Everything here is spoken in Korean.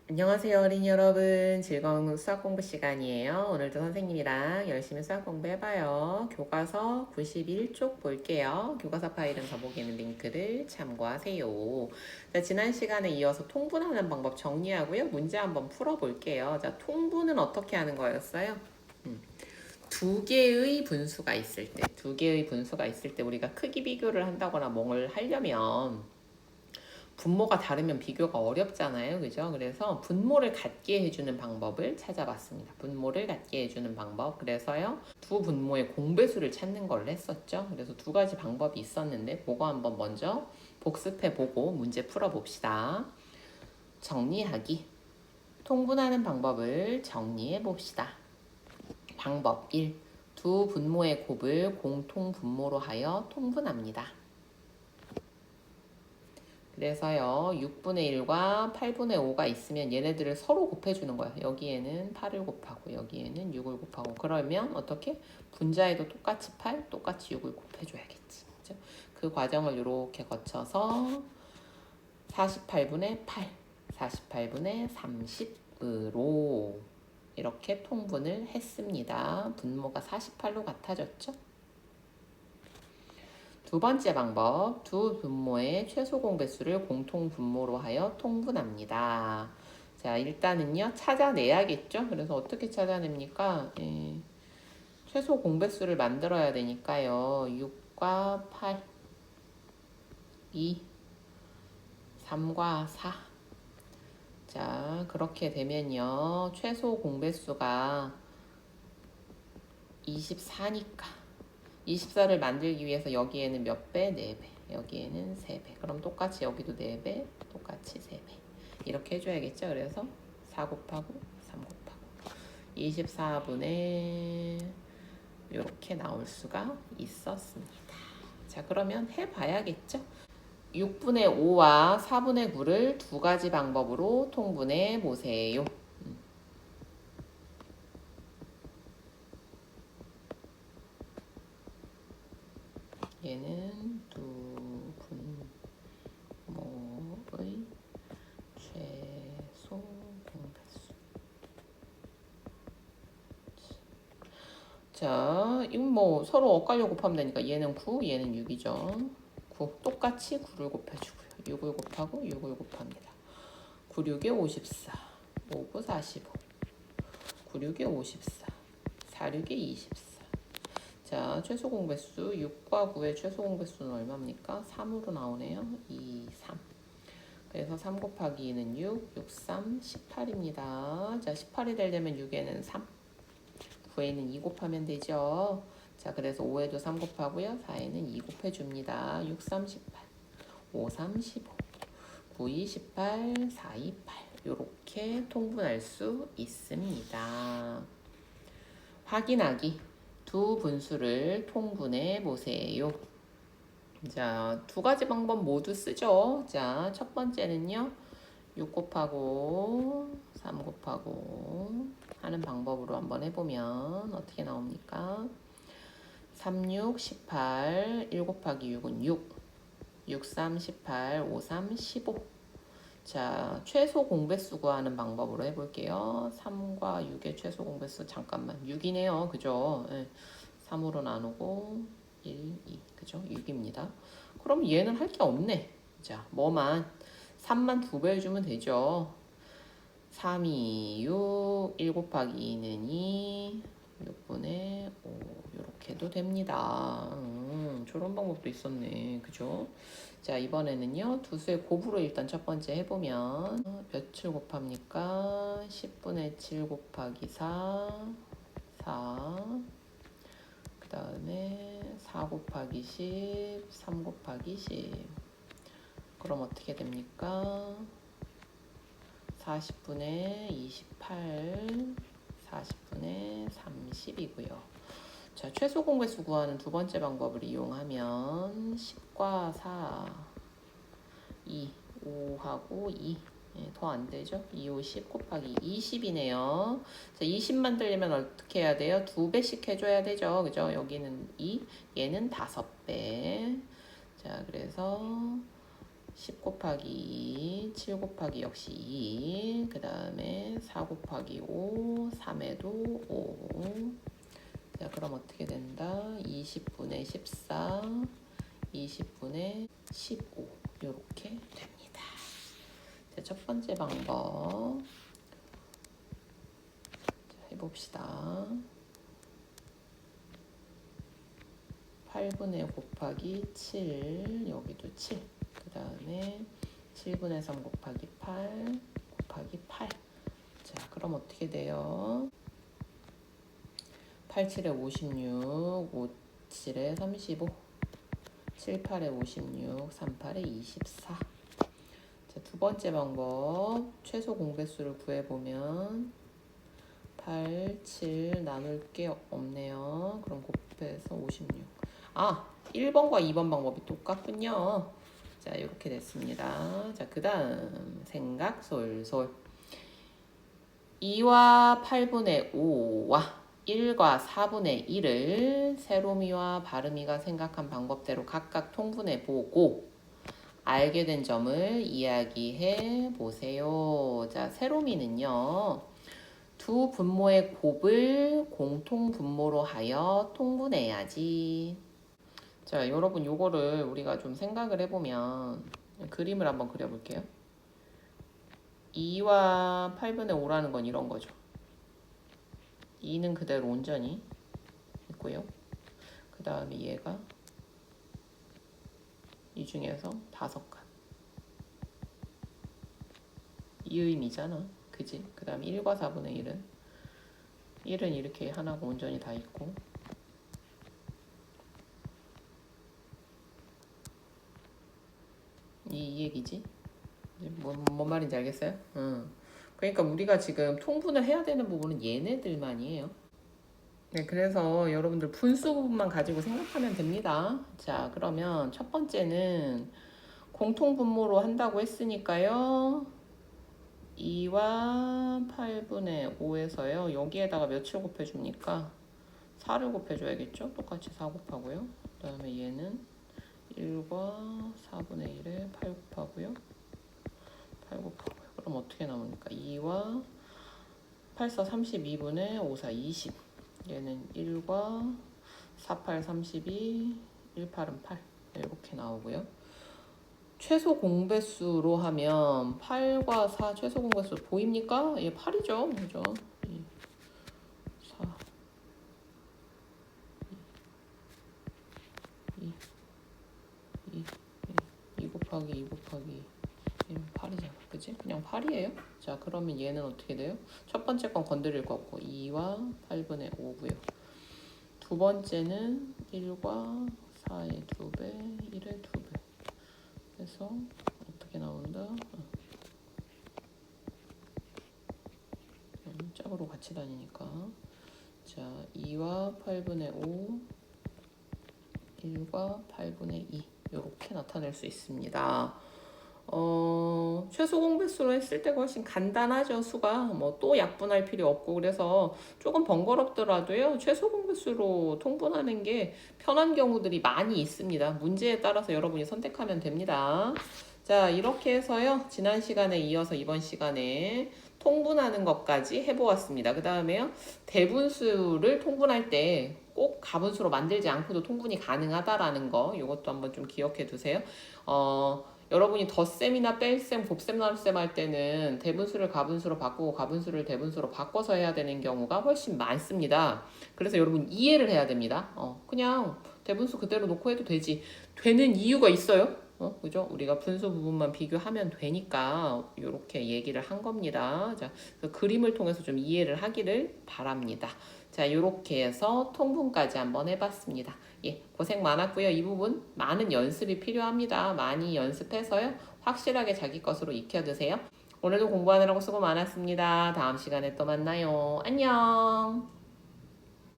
안녕하세요, 어린이 여러분. 즐거운 수학 공부 시간이에요. 오늘도 선생님이랑 열심히 수학 공부 해봐요. 교과서 91쪽 볼게요. 교과서 파일은 더보기 있는 링크를 참고하세요. 자, 지난 시간에 이어서 통분하는 방법 정리하고요. 문제 한번 풀어볼게요. 자, 통분은 어떻게 하는 거였어요? 두 개의 분수가 있을 때, 우리가 크기 비교를 한다거나 뭘 하려면 분모가 다르면 비교가 어렵잖아요. 그죠? 그래서 분모를 같게 해주는 방법을 찾아봤습니다. 분모를 같게 해주는 방법. 그래서요, 두 분모의 공배수를 찾는 걸 했었죠. 그래서 두 가지 방법이 있었는데, 그거 한번 먼저 복습해보고 문제 풀어봅시다. 정리하기. 통분하는 방법을 정리해봅시다. 방법 1. 두 분모의 곱을 공통 분모로 하여 통분합니다. 그래서요, 6분의 1과 8분의 5가 있으면 얘네들을 서로 곱해주는 거야. 여기에는 8을 곱하고 여기에는 6을 곱하고. 그러면 어떻게? 분자에도 똑같이 8, 똑같이 6을 곱해줘야겠지. 그죠? 그 과정을 이렇게 거쳐서 48분의 8, 48분의 30으로 이렇게 통분을 했습니다. 분모가 48로 같아졌죠? 두 번째 방법, 두 분모의 최소 공배수를 공통 분모로 하여 통분합니다. 자, 일단은요, 찾아내야겠죠? 그래서 어떻게 찾아냅니까? 최소 공배수를 만들어야 되니까요. 6과 8, 2, 3과 4. 자, 그렇게 되면요, 최소 공배수가 24니까 24를 만들기 위해서 여기에는 몇 배? 4배. 여기에는 3배. 그럼 똑같이 여기도 4배, 똑같이 3배. 이렇게 해줘야겠죠? 그래서 4 곱하고 3 곱하고 24분의 이렇게 나올 수가 있었습니다. 자, 그러면 해봐야겠죠? 6분의 5와 4분의 9를 두 가지 방법으로 통분해 보세요. 얘는 두 분모의 최소 공배수. 자, 이건 뭐 서로 엇갈려 곱하면 되니까 얘는 9, 얘는 6이죠. 9. 똑같이 9를 곱해주고요. 6을 곱하고 6을 곱합니다. 9, 6에 54. 5, 9, 45. 9, 6에 54. 4, 6에 24. 자, 최소 공배수 6과 9의 최소 공배수는 얼마입니까? 3으로 나오네요. 2, 3. 그래서 3 곱하기 2는 6, 6, 3, 18입니다. 자, 18이 되려면 6에는 3, 9에는 2 곱하면 되죠. 자, 그래서 5에도 3 곱하고요. 4에는 2 곱해줍니다. 6, 3, 18, 5, 3, 15, 9, 2, 18, 4, 2, 8. 이렇게 통분할 수 있습니다. 확인하기. 두 분수를 통분해 보세요. 자, 두 가지 방법 모두 쓰죠. 자, 첫 번째는요. 6 곱하고 3 곱하고 하는 방법으로 한번 해보면 어떻게 나옵니까? 3, 6, 18, 1 곱하기 6은 6, 6, 3, 18, 5, 3, 15. 자, 최소 공배수 구하는 방법으로 해볼게요. 3과 6의 최소 공배수 잠깐만 6이네요. 그죠? 네. 3으로 나누고 1, 2. 그죠? 6입니다. 그럼 얘는 할 게 없네. 자, 뭐만 3만 2배 해주면 되죠. 3, 2, 6, 1 곱하기 2는 2, 6분의 5 이렇게 해도 됩니다. 저런 방법도 있었네. 그죠? 자, 이번에는요. 두 수의 곱으로 일단 첫 번째 해보면 몇을 곱합니까? 10분의 7 곱하기 4, 4. 그 다음에 4 곱하기 10, 3 곱하기 10. 그럼 어떻게 됩니까? 40분의 28, 40분의 30이고요. 자, 최소 공배수 구하는 두 번째 방법을 이용하면 10과 4, 2, 5하고 2. 더 안 되죠? 2, 5, 10 곱하기 20이네요. 자, 20 만들려면 어떻게 해야 돼요? 2배씩 해줘야 되죠. 그죠? 여기는 2, 얘는 5배. 자, 그래서 10 곱하기 2, 7 곱하기 역시 2, 그 다음에 4 곱하기 5, 3에도 5. 자, 그럼 어떻게 된다? 20분의 14, 20분의 15 이렇게 됩니다. 자, 첫 번째 방법 자, 해봅시다. 8분의 곱하기 7, 여기도 7. 그 다음에 7분의 3 곱하기 8 곱하기 8. 자, 그럼 어떻게 돼요? 8, 7에 56, 5, 7에 35, 7, 8에 56, 3, 8에 24. 자, 두 번째 방법, 최소 공배수를 구해보면 8, 7 나눌 게 없네요. 그럼 곱해서 56. 1번과 2번 방법이 똑같군요. 자, 이렇게 됐습니다. 자, 그 다음 생각 솔솔. 2와 8분의 5와 1과 4분의 1을 세로미와 바르미가 생각한 방법대로 각각 통분해 보고 알게 된 점을 이야기해 보세요. 자, 세로미는요. 두 분모의 곱을 공통 분모로 하여 통분해야지. 자, 여러분 요거를 우리가 좀 생각을 해보면 그림을 한번 그려볼게요. 2와 8분의 5라는 건 이런 거죠. 2는 그대로 온전히 있고요. 그 다음에 얘가 이 중에서 5칸. 이 의미잖아. 그지? 그 다음에 1과 4분의 1은 이렇게 하나가 온전히 다 있고 이 얘기지? 뭔 말인지 알겠어요? 그러니까 우리가 지금 통분을 해야 되는 부분은 얘네들만이에요. 네, 그래서 여러분들 분수 부분만 가지고 생각하면 됩니다. 자, 그러면 첫 번째는 공통 분모로 한다고 했으니까요. 2와 8분의 5에서요. 여기에다가 몇을 곱해줍니까? 4를 곱해줘야겠죠? 똑같이 4 곱하고요. 그 다음에 얘는 1과 4분의 1에 8 곱하고요. 8 곱하고요. 그럼 어떻게 나옵니까? 2와 8, 4, 32분의 5, 4, 20. 얘는 1과 4, 8, 32, 1, 8은 8. 이렇게 나오고요. 최소 공배수로 하면 8과 4 최소 공배수 보입니까? 얘 8이죠. 그죠? 4, 2 곱하기 2 곱하기 1은 8이잖아. 그치? 그냥 8이에요. 자, 그러면 얘는 어떻게 돼요? 첫 번째 건 건드릴 거 없고 2와 8분의 5고요. 두 번째는 1과 4의 2배, 1의 2배. 그래서 어떻게 나온다? 짝으로 같이 다니니까. 자, 2와 8분의 5, 1과 8분의 2 이렇게 나타낼 수 있습니다. 최소 공배수로 했을 때가 훨씬 간단하죠. 수가 뭐 또 약분할 필요 없고 그래서 조금 번거롭더라도요. 최소 공배수로 통분하는 게 편한 경우들이 많이 있습니다. 문제에 따라서 여러분이 선택하면 됩니다. 자, 이렇게 해서요. 지난 시간에 이어서 이번 시간에 통분하는 것까지 해보았습니다. 그 다음에요. 대분수를 통분할 때 꼭 가분수로 만들지 않고도 통분이 가능하다라는 거 이것도 한번 좀 기억해 두세요. 여러분이 덧셈이나 뺄셈, 곱셈, 나눗셈 할 때는 대분수를 가분수로 바꾸고 가분수를 대분수로 바꿔서 해야 되는 경우가 훨씬 많습니다. 그래서 여러분 이해를 해야 됩니다. 그냥 대분수 그대로 놓고 해도 되지. 되는 이유가 있어요. 그죠? 우리가 분수 부분만 비교하면 되니까 이렇게 얘기를 한 겁니다. 자, 그 그림을 통해서 좀 이해를 하기를 바랍니다. 자, 이렇게 해서 통분까지 한번 해봤습니다. 예, 고생 많았고요. 이 부분 많은 연습이 필요합니다. 많이 연습해서요. 확실하게 자기 것으로 익혀두세요. 오늘도 공부하느라고 수고 많았습니다. 다음 시간에 또 만나요. 안녕.